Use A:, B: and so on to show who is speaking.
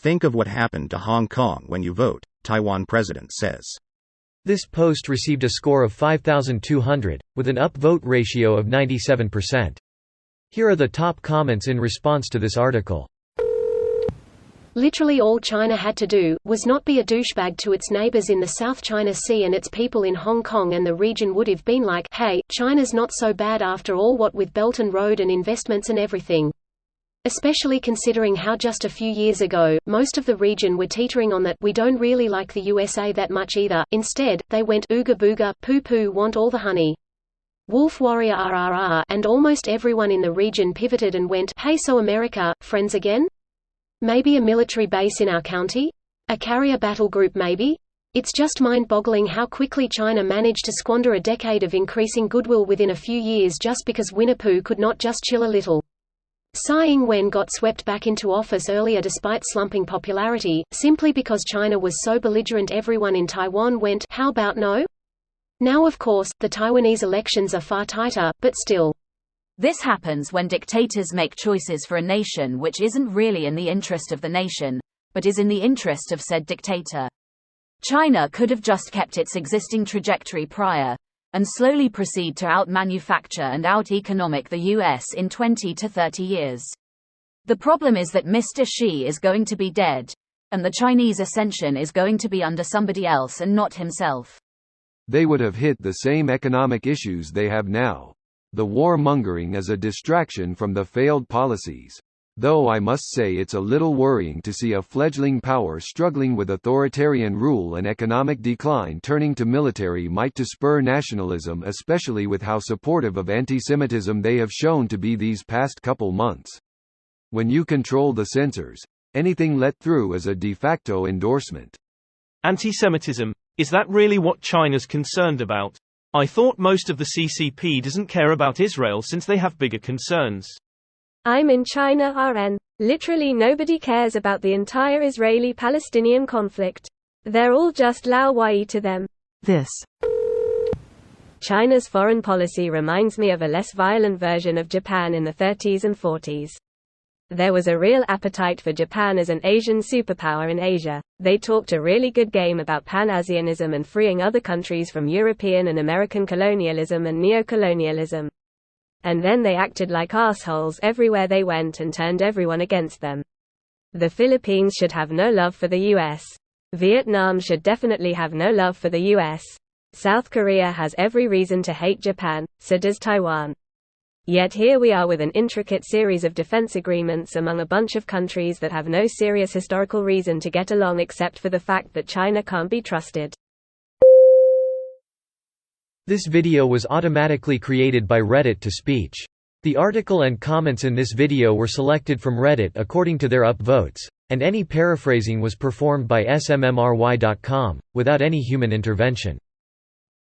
A: Think of what happened to Hong Kong when you vote, Taiwan president says.
B: This post received a score of 5,200, with an upvote ratio of 97%. Here are the top comments in response to this article.
C: Literally all China had to do, was not be a douchebag to its neighbors in the South China Sea and its people in Hong Kong, and the region would have been like, hey, China's not so bad after all, what with Belt and Road and investments and everything. Especially considering how just a few years ago, most of the region were teetering on that, we don't really like the USA that much either. Instead, they went, ooga booga, poo poo, want all the honey. Wolf warrior RRR, and almost everyone in the region pivoted and went, hey, so America, friends again? Maybe a military base in our county? A carrier battle group maybe? It's just mind-boggling how quickly China managed to squander a decade of increasing goodwill within a few years just because Winnie-Pooh could not just chill a little. Tsai Ing-wen got swept back into office earlier despite slumping popularity, simply because China was so belligerent everyone in Taiwan went, how about no? Now of course, the Taiwanese elections are far tighter, but still.
D: This happens when dictators make choices for a nation which isn't really in the interest of the nation, but is in the interest of said dictator. China could have just kept its existing trajectory prior, and slowly proceed to out-manufacture and out-economic the US in 20 to 30 years. The problem is that Mr. Xi is going to be dead, and the Chinese ascension is going to be under somebody else and not himself.
E: They would have hit the same economic issues they have now. The warmongering is a distraction from the failed policies. Though I must say it's a little worrying to see a fledgling power struggling with authoritarian rule and economic decline turning to military might to spur nationalism, especially with how supportive of anti-Semitism they have shown to be these past couple months. When you control the censors, anything let through is a de facto endorsement.
F: Anti-Semitism, is that really what China's concerned about? I thought most of the CCP doesn't care about Israel since they have bigger concerns.
G: I'm in China RN. Literally nobody cares about the entire Israeli-Palestinian conflict. They're all just Lao Wai to them.
H: This.
G: China's foreign policy reminds me of a less violent version of Japan in the 30s and 40s. There was a real appetite for Japan as an Asian superpower in Asia. They talked a really good game about Pan-Asianism and freeing other countries from European and American colonialism and neo-colonialism. And then they acted like assholes everywhere they went and turned everyone against them. The Philippines should have no love for the US. Vietnam should definitely have no love for the US. South Korea has every reason to hate Japan, so does Taiwan. Yet here we are with an intricate series of defense agreements among a bunch of countries that have no serious historical reason to get along except for the fact that China can't be trusted.
B: This video was automatically created by Reddit to speech. The article and comments in this video were selected from Reddit according to their upvotes, and any paraphrasing was performed by smmry.com, without any human intervention.